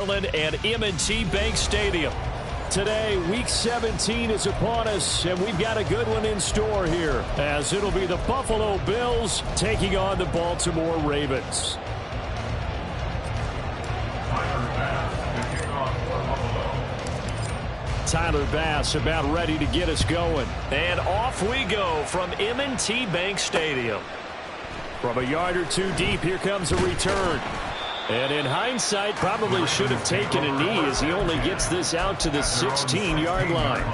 And M&T Bank Stadium. Today, Week 17 is upon us, and we've got a good one in store here, as it'll be the Buffalo Bills taking on the Baltimore Ravens. Tyler Bass about ready to get us going. And off we go from M&T Bank Stadium. From a yard or two deep, here comes a return. And in hindsight, probably should have taken a knee as he only gets this out to the 16-yard line.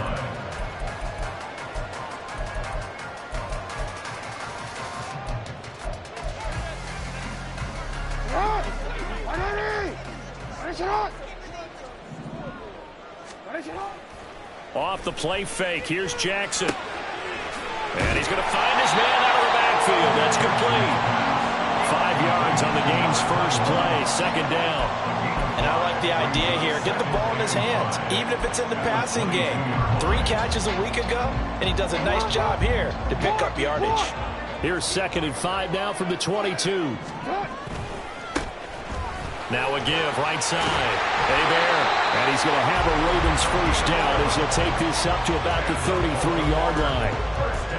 Off the play fake, here's Jackson. And he's going to find his man out of the backfield. That's complete. 5 yards on the game's first play, second down. And I like the idea here. Get the ball in his hands, even if it's in the passing game. 3 catches a week ago, and he does a nice job here to pick up yardage. Here's 2nd and 5 now from the 22. Now a give, right side. Hebert. And he's going to have a Ravens first down as he'll take this up to about the 33-yard line.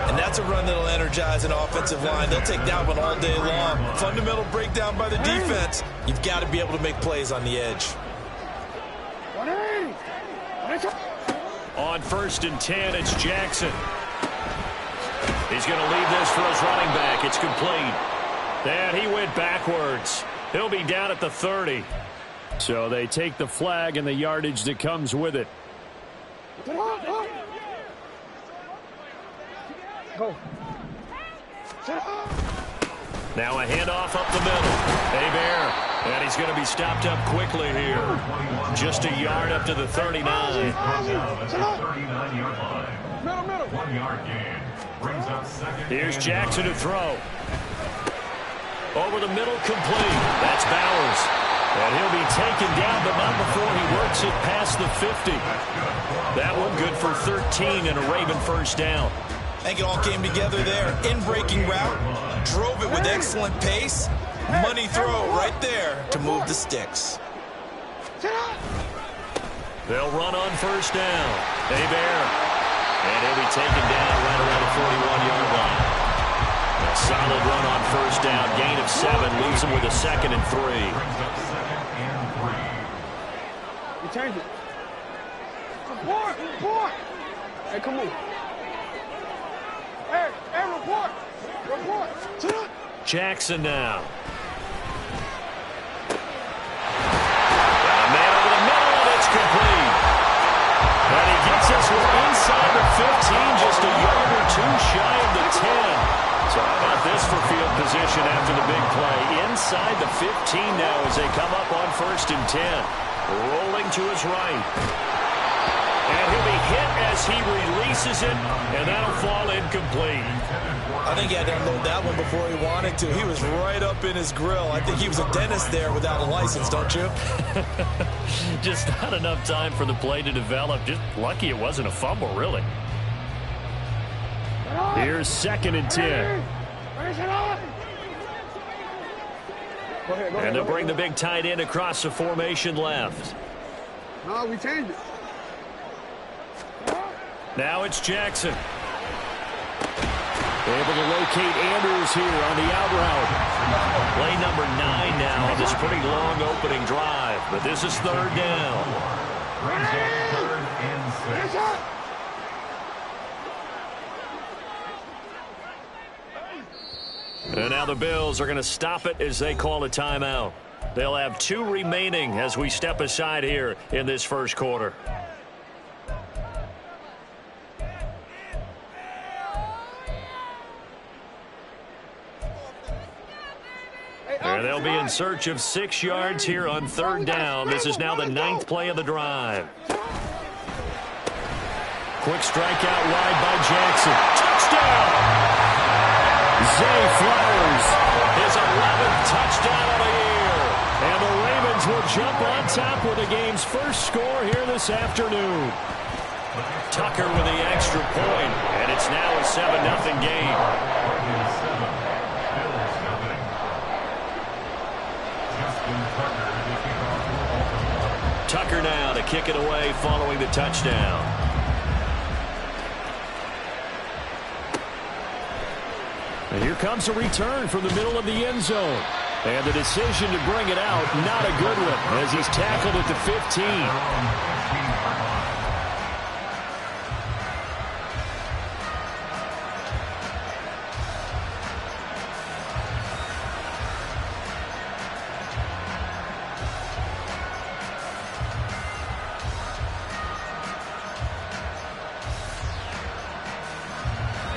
And that's a run that'll energize an offensive line. They'll take that one all day long. Fundamental breakdown by the defense. You've got to be able to make plays on the edge. On 1st and 10, it's Jackson. He's going to leave this for his running back. It's complete. And he went backwards. He'll be down at the 30. So they take the flag and the yardage that comes with it. Go. Now a handoff up the middle. Hebert. And he's going to be stopped up quickly here. Just a yard up to the 39. 39-yard line. 1 yard gain. Brings up second. Here's Jackson to throw. Over the middle, complete. That's Bowers. And he'll be taken down, but not before he works it past the 50. That one good for 13 and a Raven first down. I think it all came together there. In-breaking route, drove it with excellent pace. Money throw right there to move the sticks. They'll run on first down. Hebert. And he'll be taken down right around the 41-yard line. A solid run on first down. Gain of 7 leaves him with a 2nd and 3. You change it. Report! Hey, come on. Hey, report! Jackson now. A man over the middle, and it's complete. And he gets us inside the 15, just a yard or 2 shy of the 10. So how about this for field position after the big play? Inside the 15 now as they come up on 1st and 10. Rolling to his right. And he'll be hit as he releases it, and that'll fall incomplete. I think he had to unload that one before he wanted to. He was right up in his grill. I think he was a dentist there without a license, don't you? Just not enough time for the play to develop. Just lucky it wasn't a fumble, really. Here's 2nd and 10. And they'll bring the big tight end across the formation left. No, we changed it. Now it's Jackson. Able to locate Andrews here on the out route. Play number 9 now on this pretty long opening drive. But this is 3rd down. Brings up 3rd and 6. And now the Bills are going to stop it as they call a timeout. They'll have 2 remaining as we step aside here in this first quarter. And they'll be in search of 6 yards here on 3rd down. This is now the 9th play of the drive. Quick strike out wide by Jackson. Touchdown! Zay Flowers, his 11th touchdown of the year. And the Ravens will jump on top with the game's first score here this afternoon. Tucker with the extra point, and it's now a 7-0 game. Tucker now to kick it away following the touchdown. And here comes a return from the middle of the end zone. And the decision to bring it out, not a good one, as he's tackled at the 15.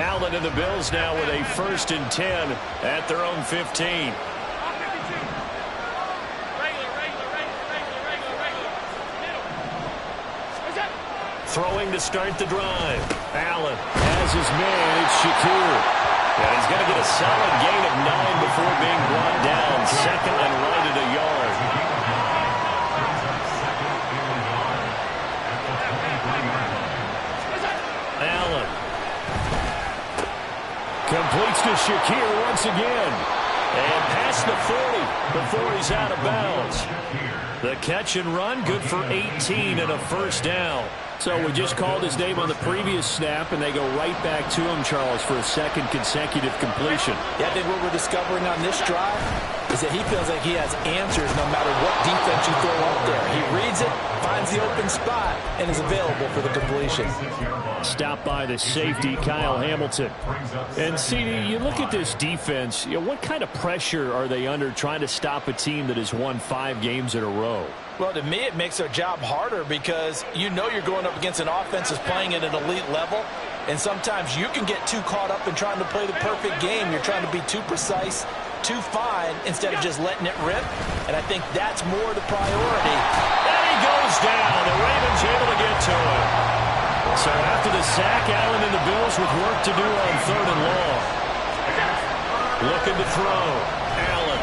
Allen and the Bills now with a 1st and 10 at their own 15. Throwing to start the drive. Allen has his man. It's Shakir. And he's going to get a solid gain of 9 before being brought down. 2nd and right at a yard. Allen completes to Shakir once again. And past the 40 before he's out of bounds. The catch and run, good for 18 and a 1st down. So we just called his name on the previous snap, and they go right back to him, Charles, for a 2nd consecutive completion. Yeah, I think what we're discovering on this drive is that he feels like he has answers no matter what defense you throw out there. He reads it, finds the open spot, and is available for the completion. Stopped by the safety, Kyle Hamilton. And, CD, you look at this defense, what kind of pressure are they under trying to stop a team that has won 5 games in a row? Well, to me, it makes their job harder because you know you're going up against an offense that's playing at an elite level, and sometimes you can get too caught up in trying to play the perfect game. You're trying to be too precise, too fine, instead of just letting it rip, and I think that's more the priority. And he goes down. The Ravens able to get to him. So after the sack, Allen and the Bills with work to do on 3rd and long. Looking to throw. Allen.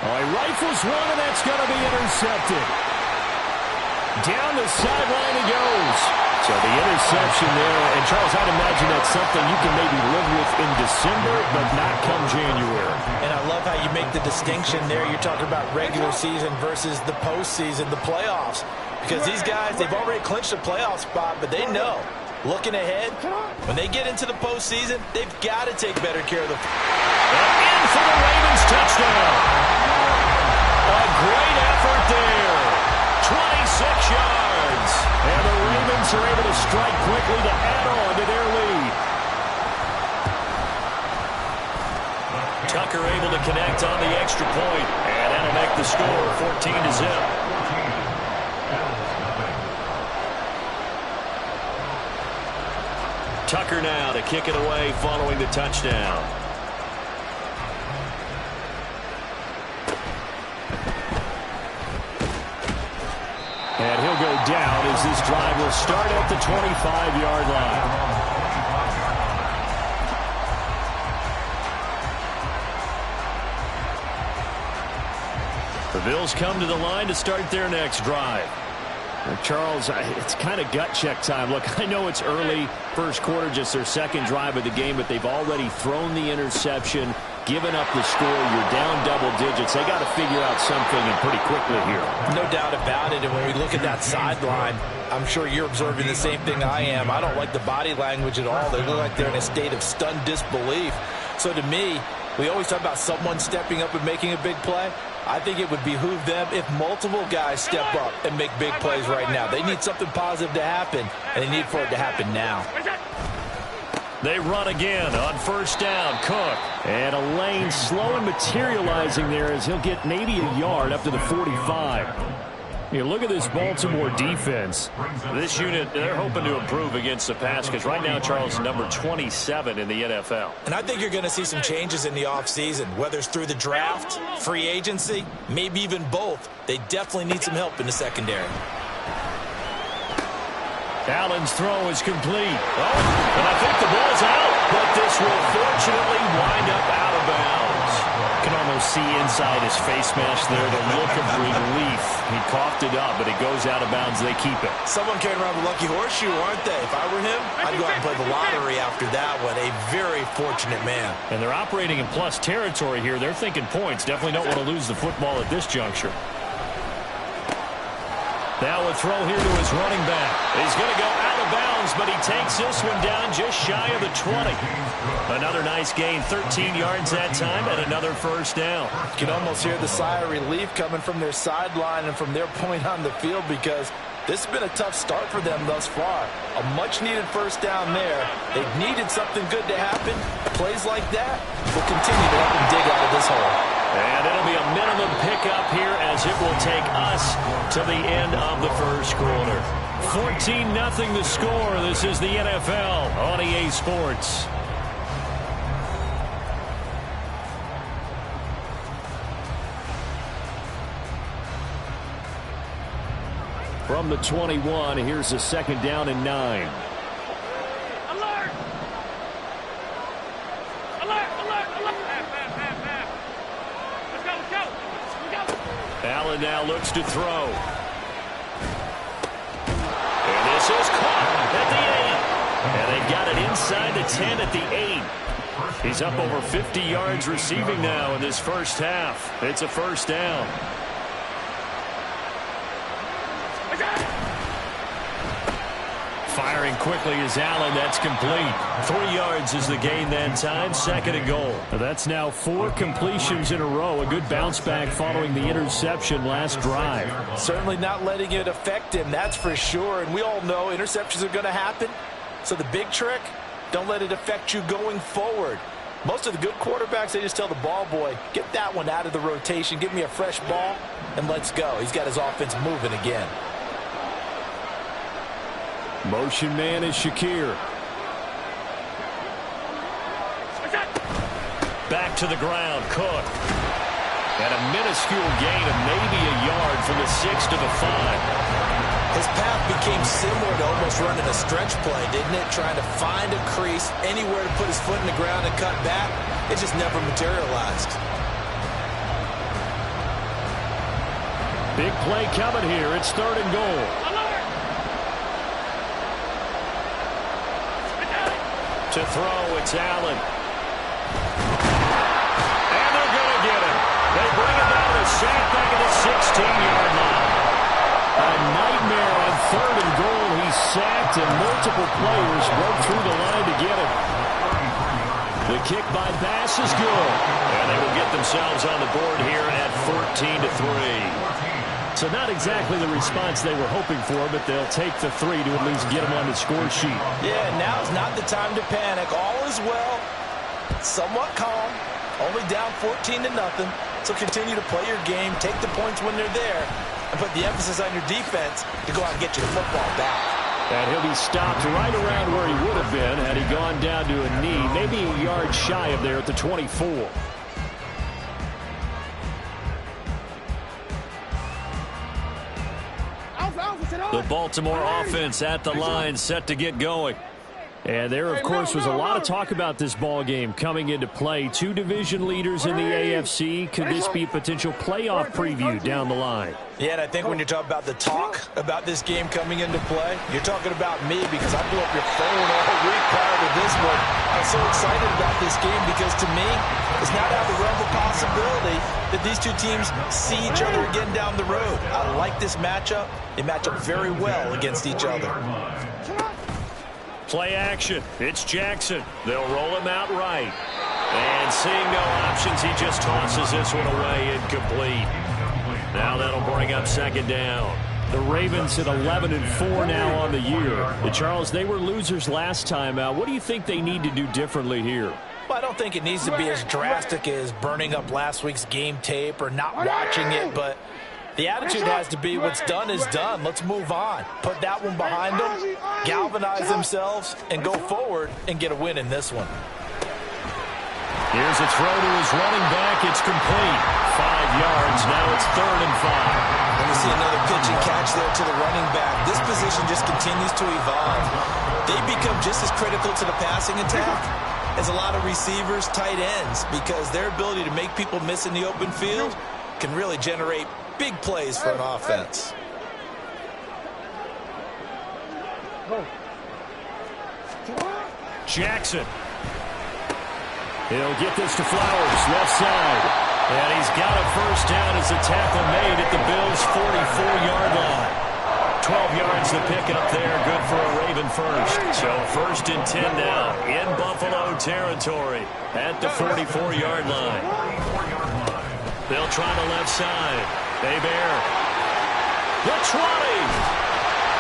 Oh, he rifles one, and that's going to be intercepted. Down the sideline he goes. So the interception there, and Charles, I'd imagine that's something you can maybe live with in December, but not come January. And I love how you make the distinction there. You're talking about regular season versus the postseason, the playoffs. Because these guys, they've already clinched a playoff spot, but they know, looking ahead, when they get into the postseason, they've got to take better care of the... And in for the Ravens touchdown. A great effort there. 26 yards. And the Ravens are able to strike quickly to add on to their lead. Tucker able to connect on the extra point. And that'll make the score 14-0. Tucker now to kick it away following the touchdown. And he'll go down as this drive will start at the 25-yard line. The Bills come to the line to start their next drive. Charles, it's kind of gut check time. Look, I know it's early, 1st quarter, just their 2nd drive of the game, but they've already thrown the interception, given up the score. You're down double digits. They got to figure out something, and pretty quickly here. No doubt about it. And when we look at that sideline, I'm sure you're observing the same thing I am. I don't like the body language at all. They look like they're in a state of stunned disbelief. So to me, we always talk about someone stepping up and making a big play. I think it would behoove them if multiple guys step up and make big plays right now. They need something positive to happen, and they need for it to happen now. They run again on 1st down. Cook. And a lane slow and materializing there as he'll get maybe a yard up to the 45. You look at this Baltimore defense. This unit, they're hoping to improve against the pass because right now, Charles, number 27 in the NFL. And I think you're going to see some changes in the offseason, whether it's through the draft, free agency, maybe even both. They definitely need some help in the secondary. Allen's throw is complete. Oh, and I think the ball's out, but this will fortunately wind up out of bounds. You can almost see inside his face mask there the look of relief. He coughed it up, but it goes out of bounds. They keep it. Someone carrying around the lucky horseshoe, aren't they? If I were him, I'd go out and play the lottery after that one. A very fortunate man. And they're operating in plus territory here. They're thinking points. Definitely don't want to lose the football at this juncture. Now a throw here to his running back. He's going to go out of bounds, but he takes this one down just shy of the 20. Another nice gain, 13 yards that time, and another first down. You can almost hear the sigh of relief coming from their sideline and from their point on the field, because this has been a tough start for them thus far. A much-needed first down there. They've needed something good to happen. Plays like that will continue to help them dig out of this hole. And it'll be a minimum pickup here as it will take us to the end of the first quarter. 14-0 the score. This is the NFL on EA Sports. From the 21, here's a second down and 9. Alert! Alert! Alert! Alert! Let's go! Let's go! Let's go! Allen now looks to throw. And this is caught at the 8. And they've got it inside the 10 at the 8. He's up over 50 yards receiving now in this first half. It's a first down. Firing quickly is Allen. That's complete. 3 yards is the gain that time. Second and goal. That's now 4 completions in a row. A good bounce back following the interception last drive. Certainly not letting it affect him, that's for sure. And we all know interceptions are going to happen. So the big trick, don't let it affect you going forward. Most of the good quarterbacks, they just tell the ball boy, get that one out of the rotation, give me a fresh ball, and let's go. He's got his offense moving again. Motion man is Shakir. Back to the ground, Cook. And a minuscule gain of maybe a yard from the 6 to the 5. His path became similar to almost running a stretch play, didn't it? Trying to find a crease, anywhere to put his foot in the ground and cut back. It just never materialized. Big play coming here. It's third and goal. To throw, it's Allen. And they're going to get him. They bring him down to sack back at the 16-yard line. A nightmare on third and goal. He's sacked, and multiple players broke through the line to get him. The kick by Bass is good. And they will get themselves on the board here at 14-3. So not exactly the response they were hoping for, but they'll take the 3 to at least get them on the score sheet. Yeah, now's not the time to panic. All is well, somewhat calm, only down 14-0. So continue to play your game, take the points when they're there, and put the emphasis on your defense to go out and get you the football back. And he'll be stopped right around where he would have been had he gone down to a knee, maybe a yard shy of there at the 24. The Baltimore offense at the line, set to get going. And there, of course, was a lot of talk about this ball game coming into play. 2 division leaders in the AFC. Could this be a potential playoff preview down the line? Yeah, and I think when you're talking about the talk about this game coming into play, you're talking about me, because I blew up your phone all week prior to this one. I'm so excited about this game because, to me, it's not out of the realm of possibility that these two teams see each other again down the road. I like this matchup. They match up very well against each other. Play action. It's Jackson. They'll roll him out right. And seeing no options, he just tosses this one away, incomplete. Now that'll bring up second down. The Ravens at 11-4 now on the year. Charles, they were losers last time out. What do you think they need to do differently here? Well, I don't think it needs to be as drastic as burning up last week's game tape or not watching it, but the attitude has to be what's done is done. Let's move on. Put that one behind them, galvanize themselves, and go forward and get a win in this one. Here's a throw to his running back. It's complete. 5 yards. Now it's 3rd and 5. And we see another pitch and catch there to the running back. This position just continues to evolve. They become just as critical to the passing attack as a lot of receivers, tight ends, because their ability to make people miss in the open field can really generate big plays for an offense. Jackson. He'll get this to Flowers, left side. And he's got a first down as a tackle made at the Bills' 44-yard line. pickup there. Good for a Raven first. So 1st and 10 now in Buffalo territory at the 44-yard line. They'll try the left side. They bear the 20.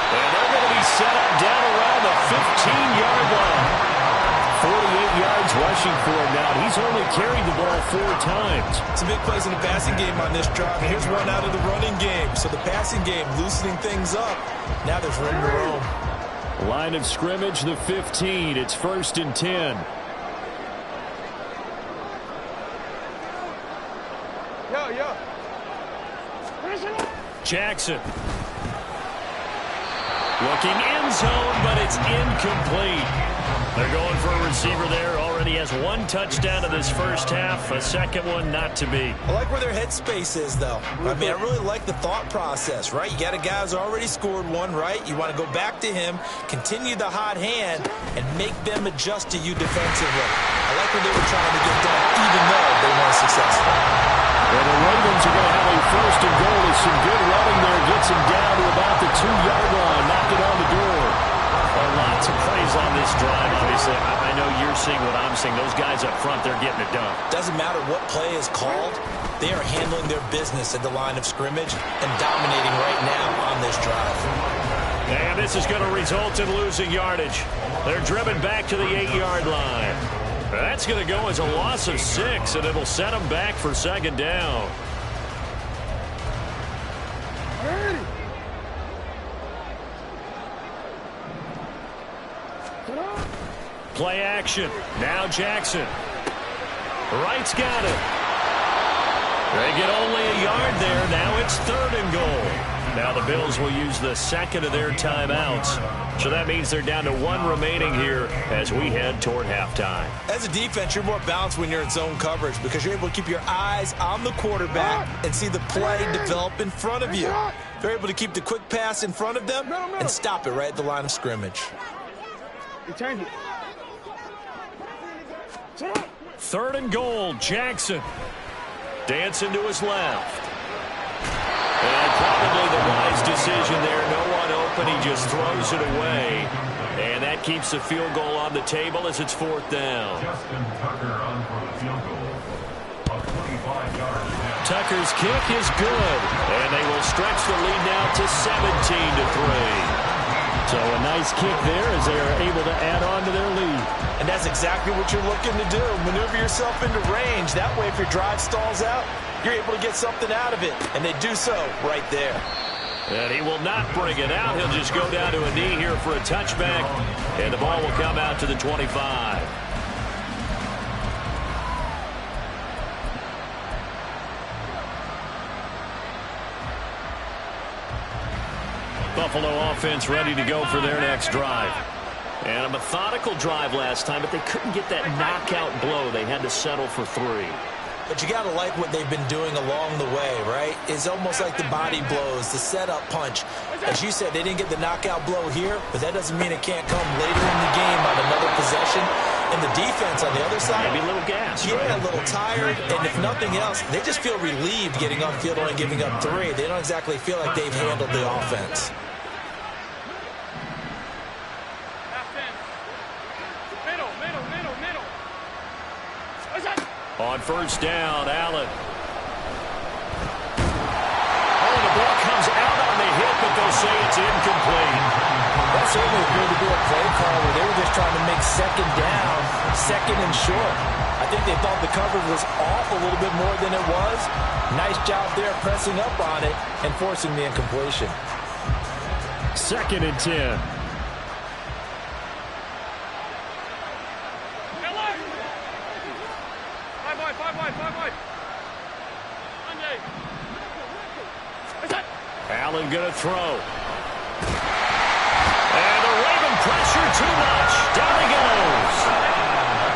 And they're going to be set up down around the 15-yard line. 48 yards rushing for him now. He's only carried the ball 4 times. Some big plays in the passing game on this drive. And here's one out of the running game. So the passing game loosening things up. Now there's room to roam. Line of scrimmage, the 15. It's 1st and 10. Jackson. Looking end zone, but it's incomplete. They're going for a receiver there. Already has 1 touchdown in this first half. A second one not to be. I like where their headspace is, though. I mean, I really like the thought process, right? You got a guy who's already scored 1, right? You want to go back to him, continue the hot hand, and make them adjust to you defensively. I like what they were trying to get done, even though they weren't successful. Well, the Ravens are going to have a 1st and goal with some good running there. Gets him down to about the 2-yard line. Knock it on the door. Well, lots of plays on this drive, obviously. I know you're seeing what I'm seeing. Those guys up front, they're getting it done. Doesn't matter what play is called. They are handling their business at the line of scrimmage and dominating right now on this drive. And this is going to result in losing yardage. They're driven back to the 8-yard line. That's going to go as a loss of 6, and it'll set them back for 2nd down. Play action. Now Jackson. Wright's got it. They get only a yard there. Now it's 3rd and goal. Now the Bills will use the 2nd of their timeouts. So that means they're down to 1 remaining here as we head toward halftime. As a defense, you're more balanced when you're in zone coverage because you're able to keep your eyes on the quarterback and see the play develop in front of you. You're able to keep the quick pass in front of them and stop it right at the line of scrimmage. Change it. 3rd and goal, Jackson. Dancing to his left. And probably the wise decision there. No one open. He just throws it away. And that keeps the field goal on the table as it's 4th down. Justin Tucker on for the field goal. A 25-yard attempt. Tucker's kick is good. And they will stretch the lead now to 17-3. So a nice kick there as they are able to add on to their lead. And that's exactly what you're looking to do. Maneuver yourself into range. That way, if your drive stalls out, you're able to get something out of it. And they do so right there. And he will not bring it out. He'll just go down to a knee here for a touchback. And the ball will come out to the 25. Buffalo offense ready to go for their next drive. And a methodical drive last time, but they couldn't get that knockout blow. They had to settle for 3. But you got to like what they've been doing along the way, right? It's almost like the body blows, the setup punch. As you said, they didn't get the knockout blow here, but that doesn't mean it can't come later in the game on another possession. And the defense on the other side, maybe a little gas, yeah, right? A little tired. And if nothing else, they just feel relieved getting off field only giving up 3. They don't exactly feel like they've handled the offense. On 1st down, Allen. Oh, the ball comes out on the hit, but they'll say it's incomplete. That certainly appeared to be a play call where they were just trying to make 2nd down, 2nd and short. I think they thought the coverage was off a little bit more than it was. Nice job there pressing up on it and forcing the incompletion. 2nd and 10. Allen going to throw. And the Raven pressure too much. Down he goes.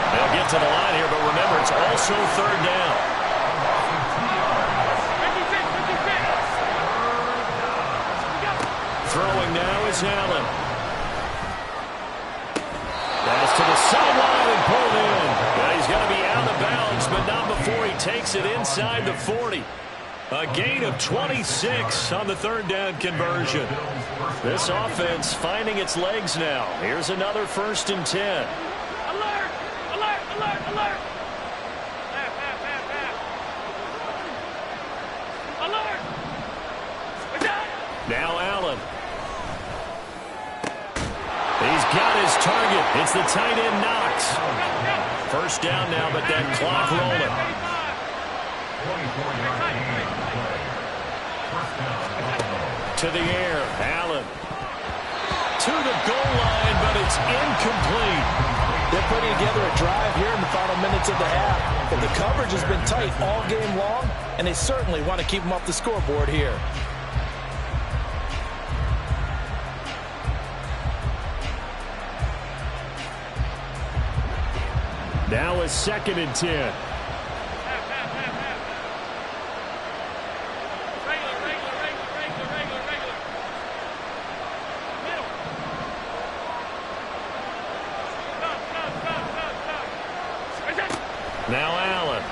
They'll get to the line here, but remember, it's also 3rd down. Throwing now is Allen. Pass to the sideline and pulled in. Well, he's going to be out of bounds, but not before he takes it inside the 40. A gain of 26 on the third down conversion. This offense finding its legs now. Here's another 1st and 10. Alert! Alert! Alert! Alert! Alert! Now Allen. He's got his target. It's the tight end Knox. 1st down now, but that clock rolling. To the air, Allen. To the goal line, but it's incomplete. They're putting together a drive here in the final minutes of the half. But the coverage has been tight all game long, and they certainly want to keep them off the scoreboard here. Now a 2nd and 10. Now Allen.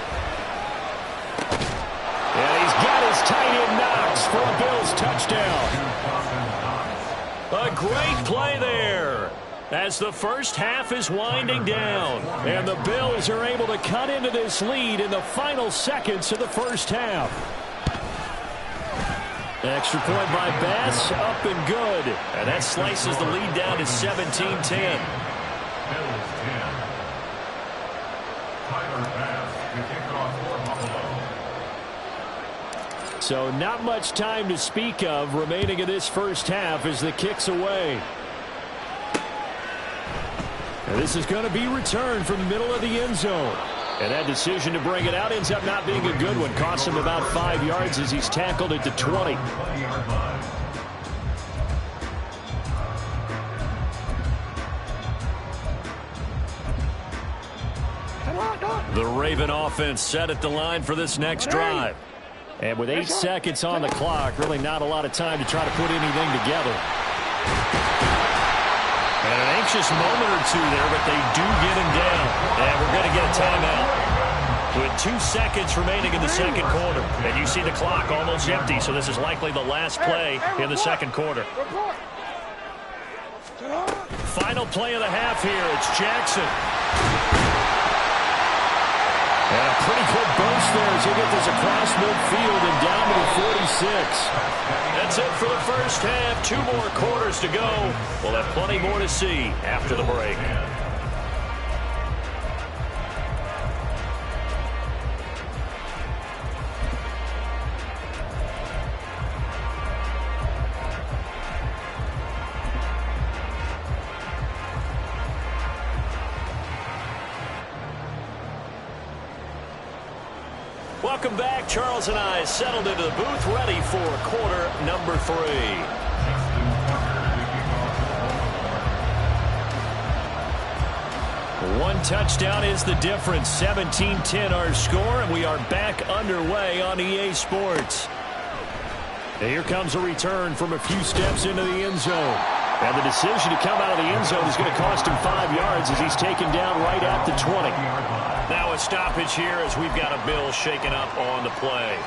And he's got his tight end Knox for a Bills touchdown. A great play there as the first half is winding down. And the Bills are able to cut into this lead in the final seconds of the first half. Extra point by Bass, up and good. And that slices the lead down to 17-10. So not much time to speak of remaining in this first half as the kick's away. And this is going to be returned from the middle of the end zone. And that decision to bring it out ends up not being a good one. Costs him about 5 yards as he's tackled at the 20. The Raven offense set at the line for this next drive. And with 8 seconds on the clock, really not a lot of time to try to put anything together. And an anxious moment or two there, but they do get him down. And we're going to get a timeout. With 2 seconds remaining in the second quarter. And you see the clock almost empty, so this is likely the last play in the second quarter. Final play of the half here. It's Jackson. And a pretty good burst there as he gets this across midfield and down to the 46. That's it for the first half. 2 more quarters to go. We'll have plenty more to see after the break. Welcome back. Charles and I settled into the booth, ready for quarter number 3. One touchdown is the difference. 17-10 our score, and we are back underway on EA Sports. And here comes a return from a few steps into the end zone. And the decision to come out of the end zone is going to cost him 5 yards as he's taken down right at the 20. Now a stoppage here as we've got a Bill shaken up on the play.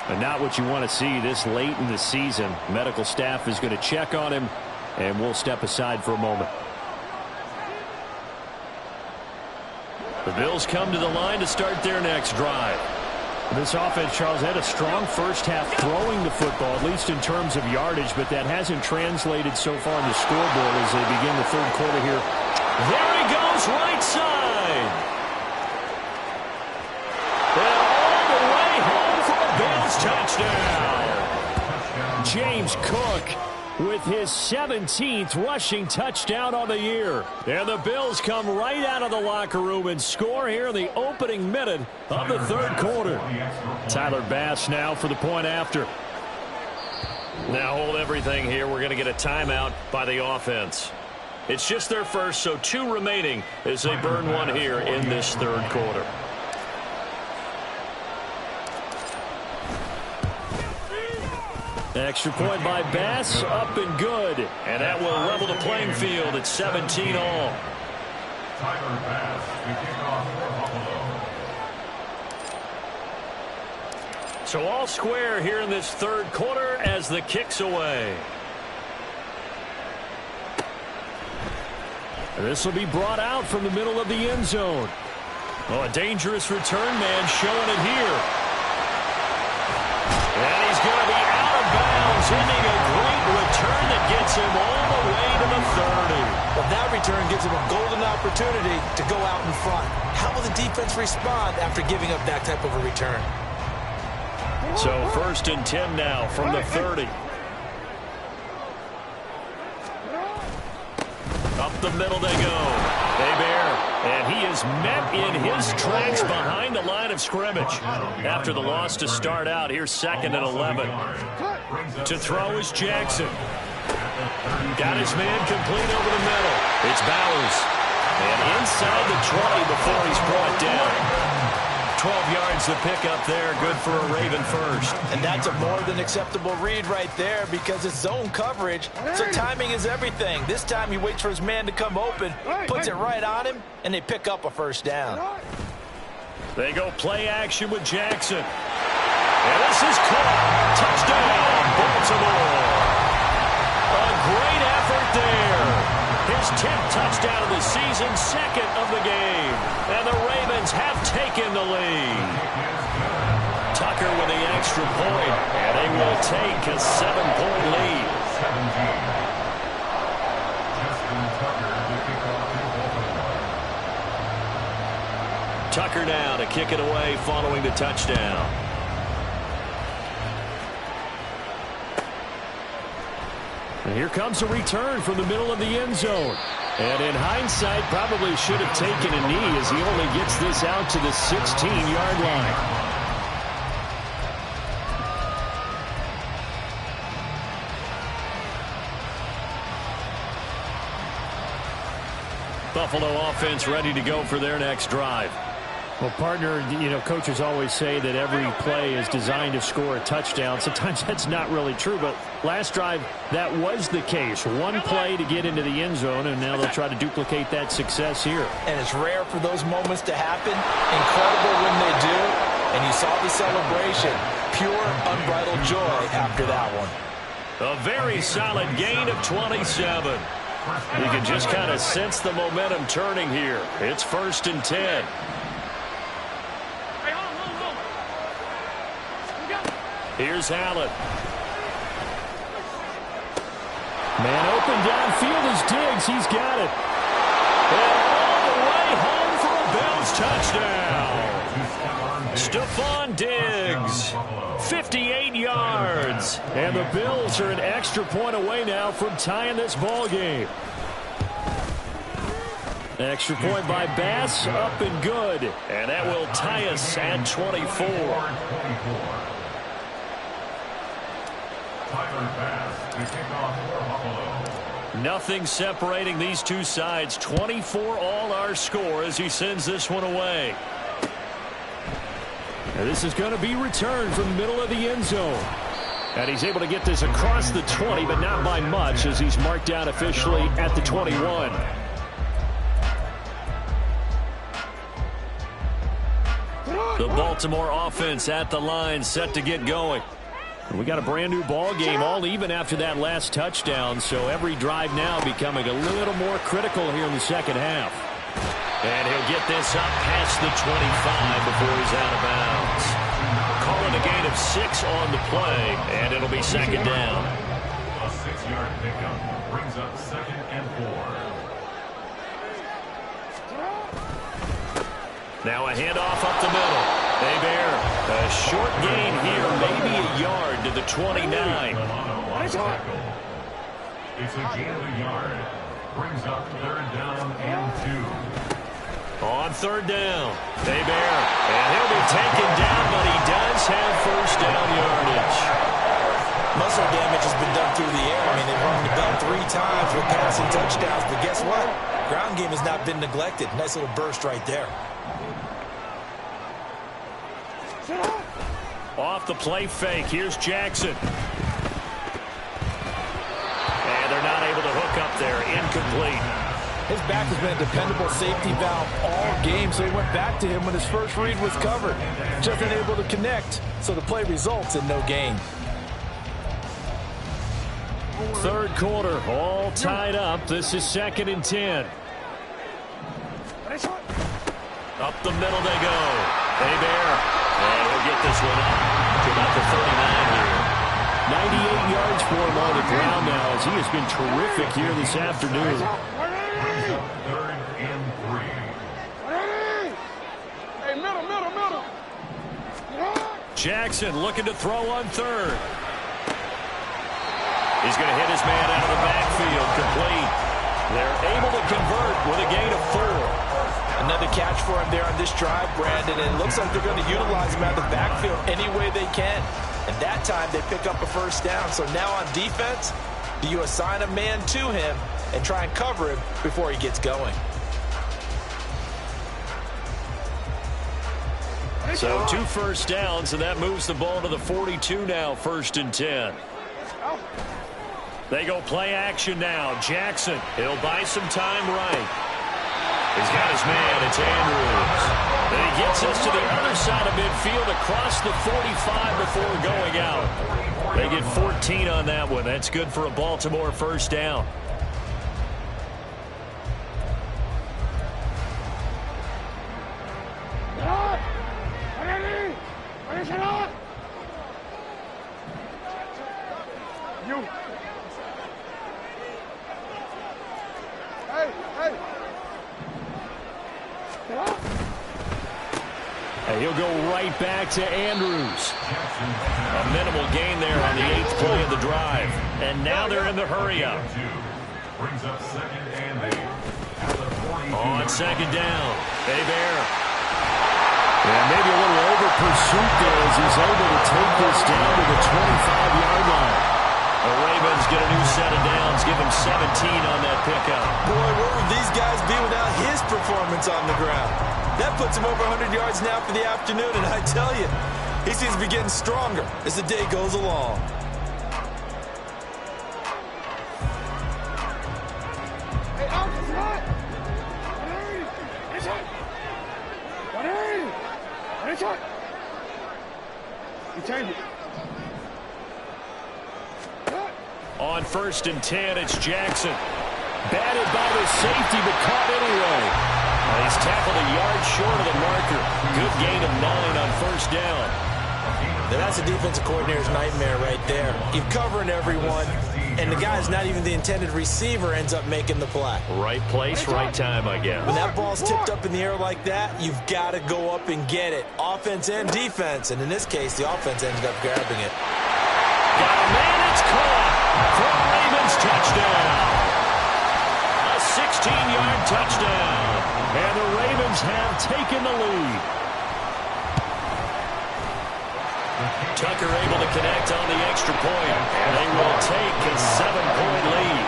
And not what you want to see this late in the season. Medical staff is going to check on him, and we'll step aside for a moment. The Bills come to the line to start their next drive. This offense, Charles, had a strong first half throwing the football, at least in terms of yardage, but that hasn't translated so far on the scoreboard as they begin the third quarter here. There he goes, right side. And all the way home for a Bills touchdown. James Cook with his 17th rushing touchdown on the year. And the Bills come right out of the locker room and score here in the opening minute of the third quarter. Tyler Bass now for the point after. Now hold everything here. We're going to get a timeout by the offense. It's just their first, so 2 remaining as they burn one here in this third quarter. Extra point by Bass, up and good. And that will level the playing field at 17 all. Tyler Bass, the kickoff for Buffalo. So all square here in this third quarter as the kick's away. This will be brought out from the middle of the end zone. Oh, a dangerous return man showing it here. And he's going to be out of bounds, ending a great return that gets him all the way to the 30. Well, that return gives him a golden opportunity to go out in front. How will the defense respond after giving up that type of a return? So 1st and 10 now from the 30. Up the middle they go. And he is met in his tracks behind the line of scrimmage. After the loss to start out, here's 2nd and 11. To throw is Jackson. Got his man complete over the middle. It's Bowers. And inside the 20 before he's brought down. 12 yards to pick up there. Good for a Raven first. And that's a more than acceptable read right there because it's zone coverage, so timing is everything. This time he waits for his man to come open, puts it right on him, and they pick up a first down. They go play action with Jackson. And this is caught. Touchdown, Baltimore. A great effort there. His 10th touchdown of the season, 2nd of the game. And the Ravens have taken the lead. Tucker with the extra point, and they will take a 7-point lead. Tucker now to kick it away following the touchdown. And here comes a return from the middle of the end zone. And in hindsight, probably should have taken a knee as he only gets this out to the 16-yard line. Buffalo offense ready to go for their next drive. Well, partner, coaches always say that every play is designed to score a touchdown. Sometimes that's not really true, but last drive, that was the case. One play to get into the end zone, and now they'll try to duplicate that success here. And it's rare for those moments to happen. Incredible when they do. And you saw the celebration. Pure, unbridled joy after that one. A very solid gain of 27. You can just kind of sense the momentum turning here. It's 1st and 10. Here's Allen. Man open downfield is Diggs. He's got it. And all the way home for a Bills touchdown. Stephon Diggs. 58 yards. And the Bills are an extra point away now from tying this ball game. Extra point by Bass. Up and good. And that will tie us at 24. Nothing separating these two sides. 24 all our score as he sends this one away. And this is going to be returned from the middle of the end zone. And he's able to get this across the 20, but not by much as he's marked down officially at the 21. The Baltimore offense at the line, set to get going. We got a brand new ball game, all even after that last touchdown, so every drive now becoming a little more critical here in the second half. And he'll get this up past the 25 before he's out of bounds. Calling a gain of 6 on the play, and it'll be 2nd down. A 6-yard pickup brings up 2nd and 4. Now a handoff up the middle. Hebert, a short gain here, maybe a yard to the 29. It's a gain of a yard. Brings up 3rd down and 2. On 3rd down, Hebert, and he'll be taken down, but he does have 1st down yardage. Muscle damage has been done through the air. I mean, they've rung the bell 3 times with passing touchdowns, but guess what? Ground game has not been neglected. Nice little burst right there. Off the play fake, here's Jackson. And they're not able to hook up there, incomplete. His back has been a dependable safety valve all game, so he went back to him when his first read was covered. Just unable to connect, so the play results in no gain. Third quarter, all tied up. This is 2nd and 10. Up the middle they go. Hey, Bear. And we'll get this one up to about the 39 here. 98 yards for him on the ground now, as he has been terrific here this afternoon. Third and 3. Hey, middle. Jackson looking to throw on third. He's going to hit his man out of the backfield, complete. They're able to convert with a gain of 4. Another catch for him there on this drive, Brandon, and it looks like they're going to utilize him out of the backfield any way they can. And that time they pick up a first down. So now on defense, do you assign a man to him and try and cover him before he gets going? So 2 first downs, and that moves the ball to the 42 now, 1st and 10. They go play action now. Jackson, he'll buy some time right. He's got his man. It's Andrews. And he gets us to the other side of midfield across the 45 before going out. They get 14 on that one. That's good for a Baltimore first down. And he'll go right back to Andrews. A minimal gain there on the 8th play of the drive. And now they're in the hurry-up. Brings up 2nd and 8. On 2nd down. Hey, Bear. And maybe a little over-pursuit there as he's able to take this down to the 25-yard line. The Ravens get a new set of downs, give him 17 on that pickup. Boy, where would these guys be without his performance on the ground? That puts him over 100 yards now for the afternoon, and I tell you, he seems to be getting stronger as the day goes along. Hey, Alex, it's hot. It's hot. You change it. On 1st and 10, it's Jackson. Batted by the safety, but caught anyway. He's tackled a yard short of the marker. Good gain of 9 on 1st down. Now that's a defensive coordinator's nightmare right there. You're covering everyone, and the guy's not even the intended receiver ends up making the play. Right place, right time, I guess. When that ball's tipped up in the air like that, you've got to go up and get it. Offense and defense, and in this case, the offense ended up grabbing it. Got a man, it's caught for a Ravens touchdown. A 16-yard touchdown. And the Ravens have taken the lead. Tucker able to connect on the extra point. They will take a 7-point lead.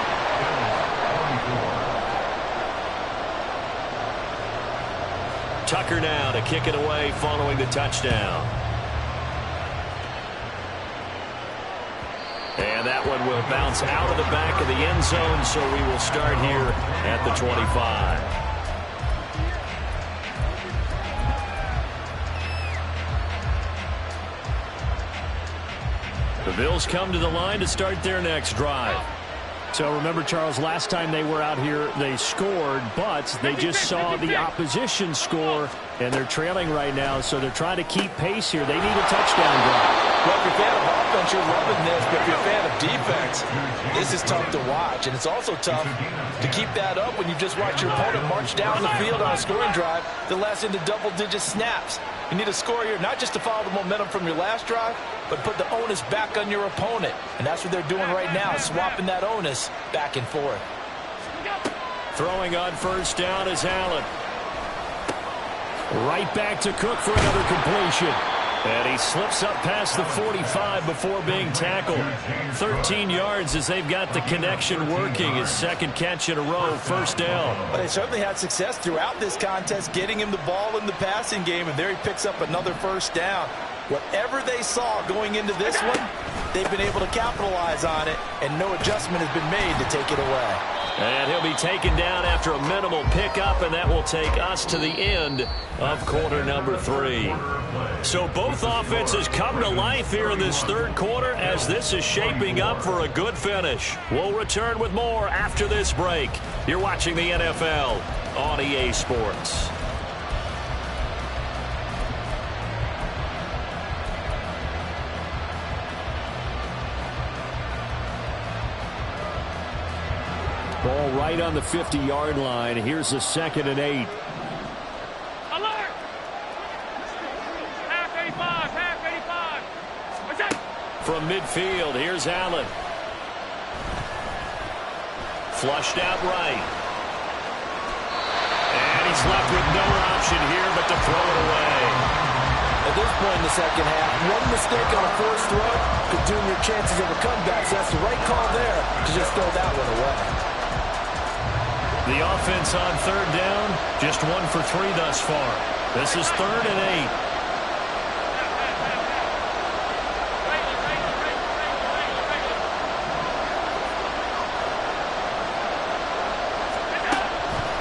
Tucker now to kick it away following the touchdown. And that one will bounce out of the back of the end zone, so we will start here at the 25. The Bills come to the line to start their next drive. So remember, Charles, last time they were out here, they scored, but they just saw the opposition score, and they're trailing right now, so they're trying to keep pace here. They need a touchdown drive. Well, if you're a fan of offense, you're loving this, but if you're a fan of defense, this is tough to watch, and it's also tough to keep that up when you just watch your opponent march down the field on a scoring drive that lasts into double-digit snaps. You need a score here, not just to follow the momentum from your last drive, but put the onus back on your opponent. And that's what they're doing right now, swapping that onus back and forth. Throwing on 1st down is Allen. Right back to Cook for another completion. And he slips up past the 45 before being tackled. 13 yards as they've got the connection working. His 2nd catch in a row, 1st down. But they certainly had success throughout this contest, getting him the ball in the passing game, and there he picks up another 1st down. Whatever they saw going into this one, they've been able to capitalize on it, and no adjustment has been made to take it away. And he'll be taken down after a minimal pickup, and that will take us to the end of quarter number 3. So both offenses come to life here in this third quarter as this is shaping up for a good finish. We'll return with more after this break. You're watching the NFL on EA Sports. Ball right on the 50-yard line. Here's a 2nd and 8. Alert! Half 85, half 85. From midfield, here's Allen. Flushed out right. And he's left with no option here but to throw it away. At this point in the second half, one mistake on a forced throw could doom your chances of a comeback, so that's the right call there to just throw that one away. The offense on third down, just 1 for 3 thus far. This is 3rd and 8.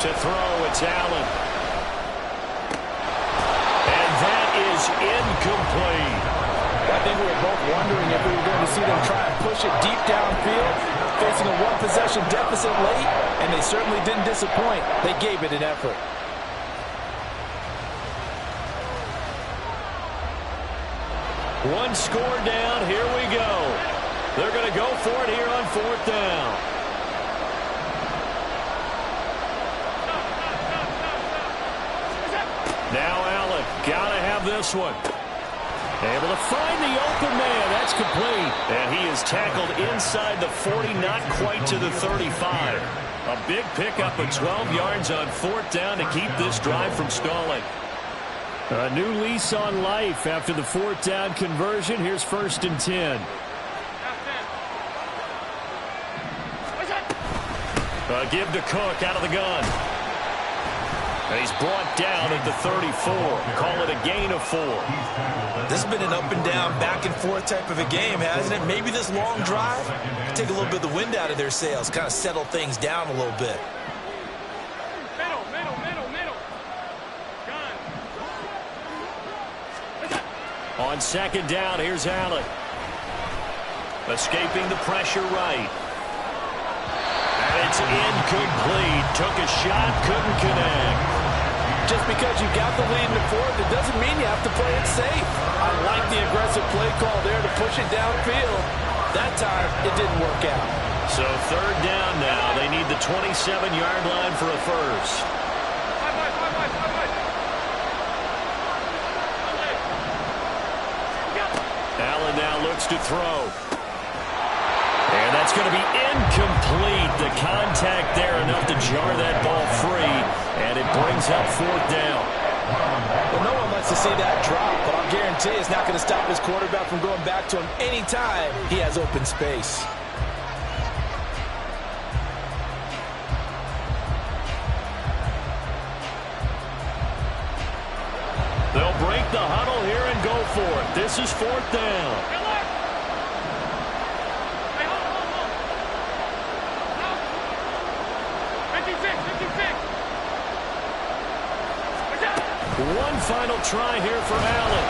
To throw, it's Allen. And that is incomplete. I think we were both wondering if we were going to see them try and push it deep downfield, facing a one-possession deficit late, and they certainly didn't disappoint. They gave it an effort. One score down, here we go. They're going to go for it here on 4th down. Now Allen, gotta have this one. Able to find the open man. That's complete. And he is tackled inside the 40, not quite to the 35. A big pickup of 12 yards on 4th down to keep this drive from stalling. A new lease on life after the 4th down conversion. Here's 1st and 10. Give to Cook out of the gun. And he's brought down at the 34. Call it a gain of 4. This has been an up and down, back and forth type of a game, hasn't it? Maybe this long drive take a little bit of the wind out of their sails, kind of settle things down a little bit. Middle. Gun. On 2nd down, here's Allen. Escaping the pressure right. And it's incomplete. Took a shot, couldn't connect. Just because you got the lead in the 4th, it doesn't mean you have to play it safe. I like the aggressive play call there to push it downfield. That time, it didn't work out. So 3rd down now. They need the 27-yard line for a first. Allen now looks to throw. And that's going to be incomplete. The contact there enough to jar that ball free. And it brings up 4th down. Well, no one likes to see that drop, but I'll guarantee it's not going to stop his quarterback from going back to him anytime he has open space. They'll break the huddle here and go for it. This is 4th down. One final try here for Allen.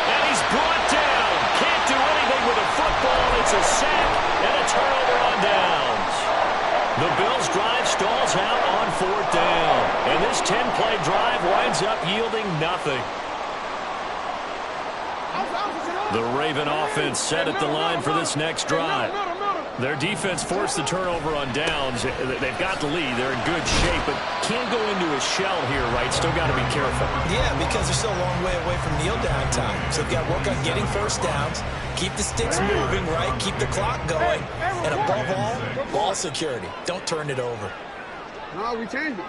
And he's brought down. Can't do anything with a football. It's a sack and a turnover on downs. The Bills' drive stalls out on 4th down. And this 10-play drive winds up yielding nothing. The Raven offense set at the line for this next drive. Their defense forced the turnover on downs. They've got the lead. They're in good shape, but can't go into a shell here, right? Still got to be careful. Yeah, because they're still a long way away from kneel down time. So they've got to work on getting first downs, keep the sticks moving, right? Keep the clock going. And above all, ball security. Don't turn it over. No, we changed it.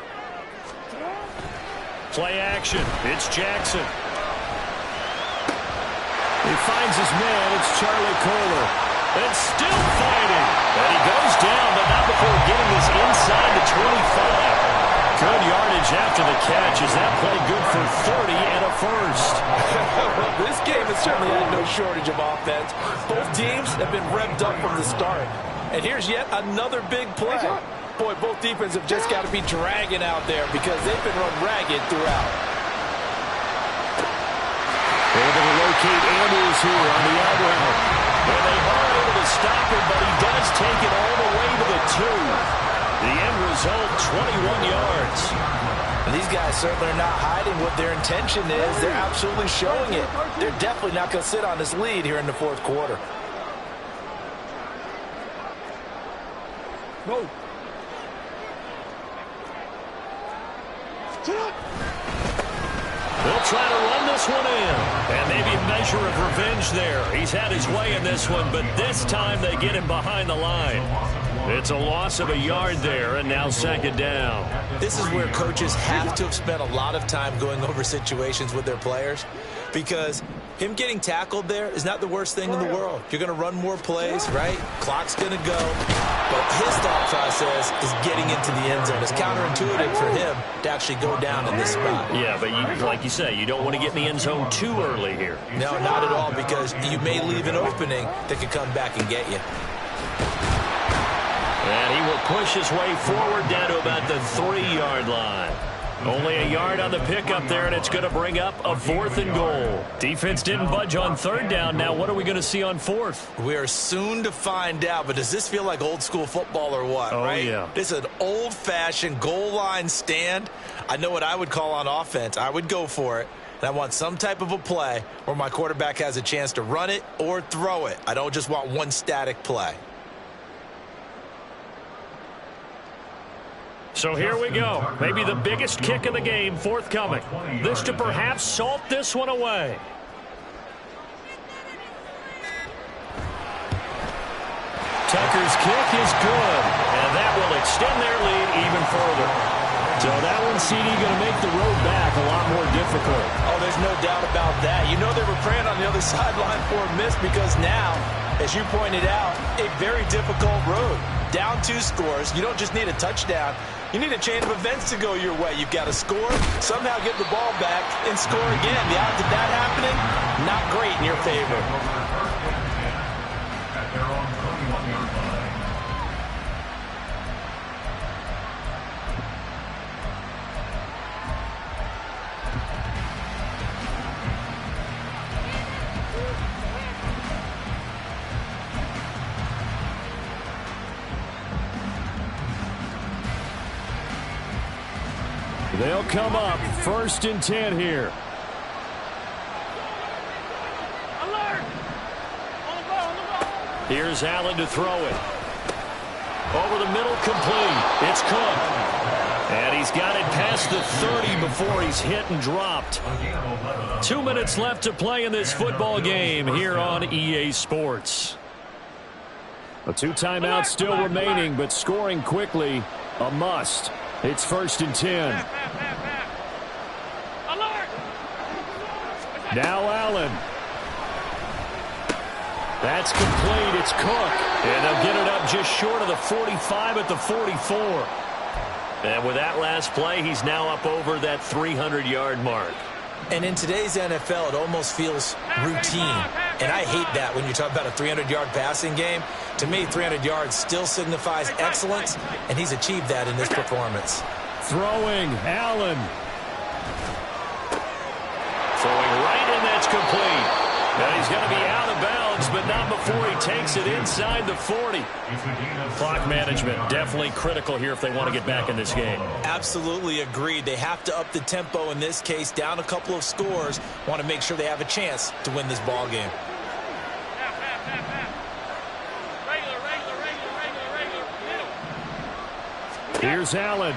Play action. It's Jackson. He finds his man. It's Charlie Kohler. And still fighting. And he goes down, but not before getting this inside the 25. Good yardage yardage after the catch. Is that play good for 30 and a first? Well, this game has certainly had no shortage of offense. Both teams have been revved up from the start. And here's yet another big play. Boy, both defenses have just got to be dragging out there because they've been run ragged throughout. Able to locate Andrews here on the out route. And they are able to stop him, but he does take it all the way to the 2. The end result, 21 yards. And these guys certainly are not hiding what their intention is. They're absolutely showing it. They're definitely not going to sit on this lead here in the fourth quarter. Whoa. They'll try to run this one in. And maybe a measure of revenge there. He's had his way in this one, but this time they get him behind the line. It's a loss of a yard there, and now second down. This is where coaches have to have spent a lot of time going over situations with their players, because him getting tackled there is not the worst thing in the world. You're going to run more plays, right? Clock's going to go. But his thought process is getting into the end zone. It's counterintuitive for him to actually go down in this spot. Yeah, but like you say, you don't want to get in the end zone too early here. No, not at all, because you may leave an opening that could come back and get you. And he will push his way forward down to about the 3-yard line. Only a yard on the pickup there, and it's going to bring up a 4th and goal. Defense didn't budge on 3rd down. Now what are we going to see on 4th? We are soon to find out, but does this feel like old school football or what, right? Yeah. This is an old-fashioned goal line stand. I know what I would call on offense. I would go for it. And I want some type of a play where my quarterback has a chance to run it or throw it. I don't just want one static play. So here we go. Maybe the biggest kick of the game forthcoming. This to perhaps salt this one away. Tucker's kick is good, and that will extend their lead even further. So that one, CD, going to make the road back a lot more difficult. Oh, there's no doubt about that. You know they were praying on the other sideline for a miss, because now, as you pointed out, a very difficult road. Down 2 scores. You don't just need a touchdown. You need a chain of events to go your way. You've got to score, somehow get the ball back, and score again. The odds of that happening, not great in your favor. At their own 31-yard line. They'll come up 1st and 10 here. Alert! On the ball. Here's Allen to throw it. Over the middle, complete. It's Cook. And he's got it past the 30 before he's hit and dropped. 2 minutes left to play in this football game here on EA Sports. A 2 timeouts still remaining, but scoring quickly, a must. It's 1st and 10. Alert! Now Allen. That's complete. It's Cook. And they'll get it up just short of the 45 at the 44. And with that last play, he's now up over that 300-yard mark. And in today's NFL, it almost feels routine. And I hate that when you talk about a 300-yard passing game. To me, 300 yards still signifies excellence, and he's achieved that in this performance. Throwing, Allen. Throwing right, and that's complete. Now he's going to be out of bounds, but not before he takes it inside the 40. Clock management definitely critical here if they want to get back in this game. Absolutely agreed. They have to up the tempo in this case, down a couple of scores. Want to make sure they have a chance to win this ball game. Regular. Here's Allen.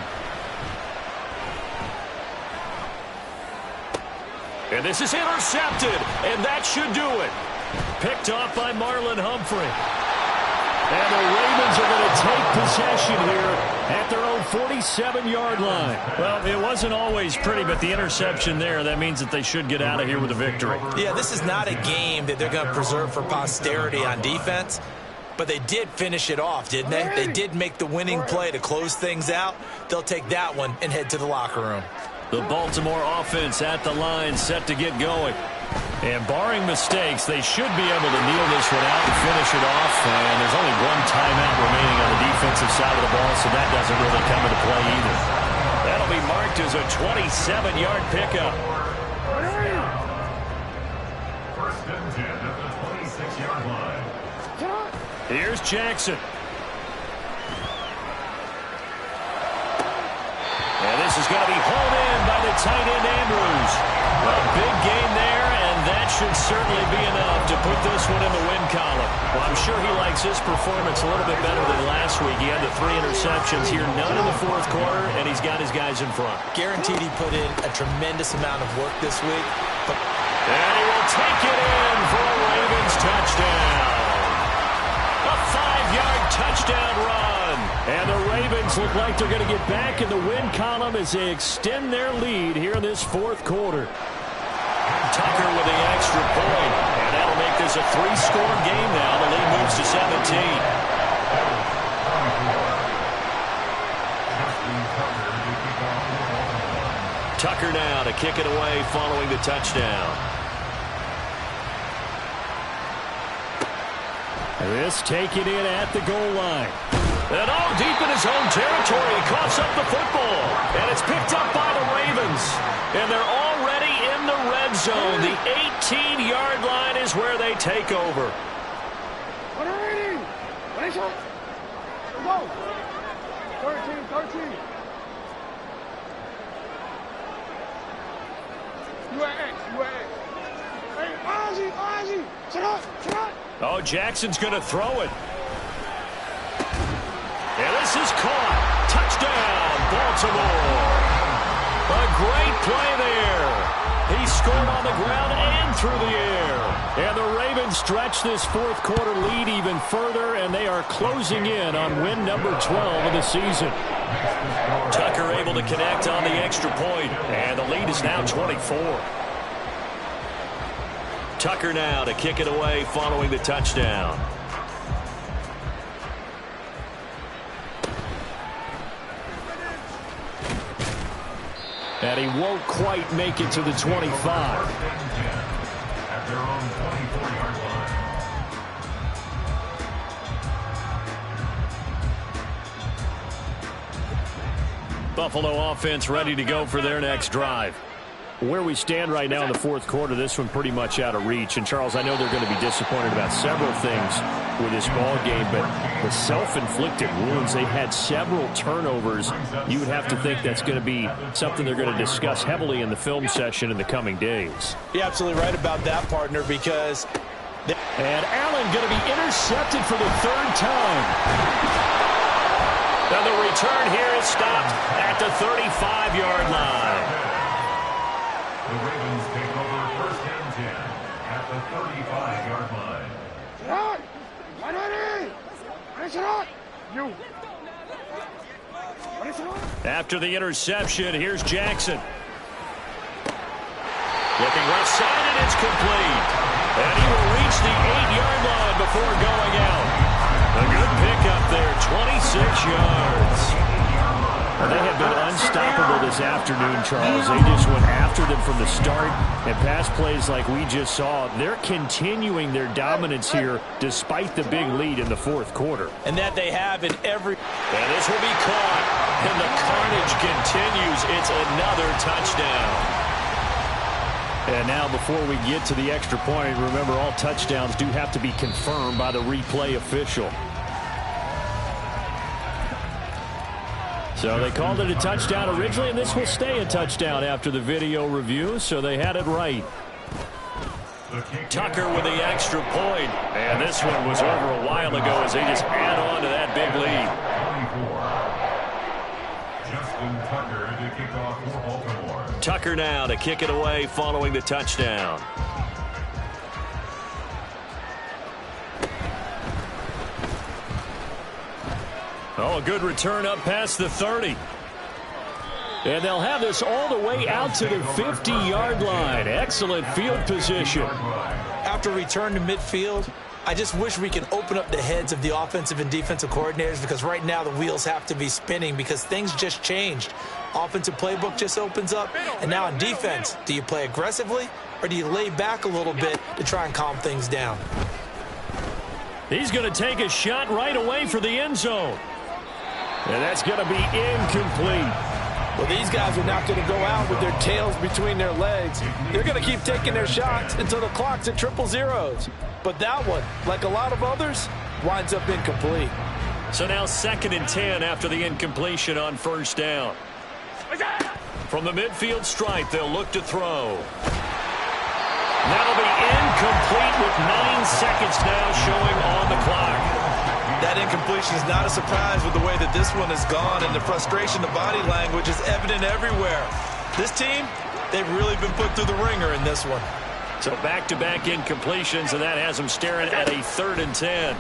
And this is intercepted, and that should do it. Picked off by Marlon Humphrey. And the Ravens are going to take possession here at their own 47-yard line. Well, it wasn't always pretty, but the interception there, that means that they should get out of here with a victory. Yeah, this is not a game that they're going to preserve for posterity on defense. but they did finish it off, didn't they? They did make the winning play to close things out. They'll take that one and head to the locker room. The Baltimore offense at the line, set to get going. And barring mistakes, they should be able to kneel this one out and finish it off. And there's only one timeout remaining on the defensive side of the ball, so that doesn't really come into play either. That'll be marked as a 27-yard pickup. First and 10 at the 26-yard line. Here's Jackson. And this is going to be hauled in by the tight end, Andrews. A big gain there, and that should certainly be enough to put this one in the win column. Well, I'm sure he likes his performance a little bit better than last week. He had the 3 interceptions here, none in the fourth quarter, and he's got his guys in front. Guaranteed he put in a tremendous amount of work this week. And he will take it in for a Ravens touchdown. A 5-yard touchdown run. And the Ravens look like they're going to get back in the win column as they extend their lead here in this fourth quarter. Tucker with the extra point. And that'll make this a 3-score game now. The lead moves to 17. Tucker now to kick it away following the touchdown. This taken in at the goal line. And all deep in his own territory, he coughs up the football. And it's picked up by the Ravens. And they're already in the red zone. The 18-yard line is where they take over. Go. 13. You are X. Hey, Ozzy. Shut up. Oh, Jackson's going to throw it. And this is caught. Touchdown, Baltimore. A great play there. He scored on the ground and through the air. And the Ravens stretch this fourth quarter lead even further, and they are closing in on win number 12 of the season. Tucker able to connect on the extra point, and the lead is now 24. Tucker now to kick it away following the touchdown. And he won't quite make it to the 25. At their own 24-yard line. Buffalo offense ready to go for their next drive. Where we stand right now in the fourth quarter, this one pretty much out of reach. And, Charles, I know they're going to be disappointed about several things with this ball game, but the self-inflicted wounds, they had several turnovers. You would have to think that's going to be something they're going to discuss heavily in the film session in the coming days. You're absolutely right about that, partner, because... And Allen going to be intercepted for the 3rd time. And the return here is stopped at the 35-yard line. The Ravens take over first and 10 at the 35-yard line. After the interception, here's Jackson. Looking left side, and it's complete. And he will reach the 8-yard line before going out. A good pickup there, 26 yards. Well, they have been unstoppable this afternoon, Charles. They just went after them from the start, and pass plays like we just saw, they're continuing their dominance here despite the big lead in the fourth quarter. And that they have in every... And this will be caught, and the carnage continues. It's another touchdown. And now before we get to the extra point, remember all touchdowns do have to be confirmed by the replay official. So they called it a touchdown originally, and this will stay a touchdown after the video review, so they had it right. Tucker with the extra point. And this one was over a while ago as they just add on to that big lead. Justin Tucker to kick off for Baltimore. Tucker now to kick it away following the touchdown. Oh, a good return up past the 30. And they'll have this all the way out to the 50-yard line. Excellent field position. After return to midfield, I just wish we could open up the heads of the offensive and defensive coordinators, because right now the wheels have to be spinning because things just changed. Offensive playbook just opens up, and now on defense, do you play aggressively or do you lay back a little bit to try and calm things down? He's going to take a shot right away for the end zone. And that's going to be incomplete. Well, these guys are not going to go out with their tails between their legs. They're going to keep taking their shots until the clock's at 000. But that one, like a lot of others, winds up incomplete. So now 2nd and 10 after the incompletion on first down. From the midfield stripe, they'll look to throw. That'll be incomplete with 9 seconds now showing on the clock. That incompletion is not a surprise with the way that this one has gone, and the frustration, the body language is evident everywhere. This team, they've really been put through the ringer in this one. So back-to-back incompletions, and that has them staring at a 3rd and 10.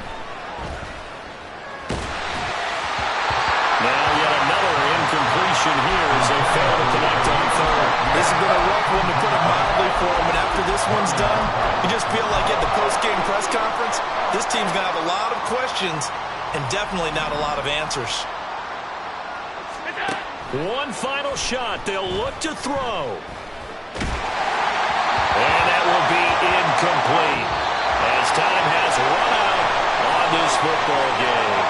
Now yet another incompletion here as they fail to connect on 3rd. This has been a rough one, to put it mildly, for them, and after this one's done, you just feel like at the post-game press conference, this team's going to have a lot of questions and definitely not a lot of answers. One final shot. They'll look to throw. And that will be incomplete as time has run out on this football game.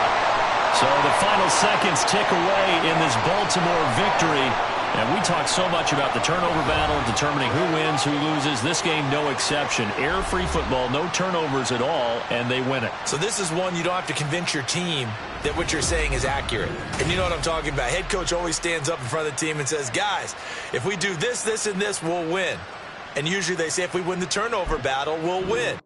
So the final seconds tick away in this Baltimore victory. And we talk so much about the turnover battle, determining who wins, who loses. This game, no exception. Error-free football, no turnovers at all, and they win it. So this is one you don't have to convince your team that what you're saying is accurate. And you know what I'm talking about. Head coach always stands up in front of the team and says, guys, if we do this, this, and this, we'll win. And usually they say if we win the turnover battle, we'll win.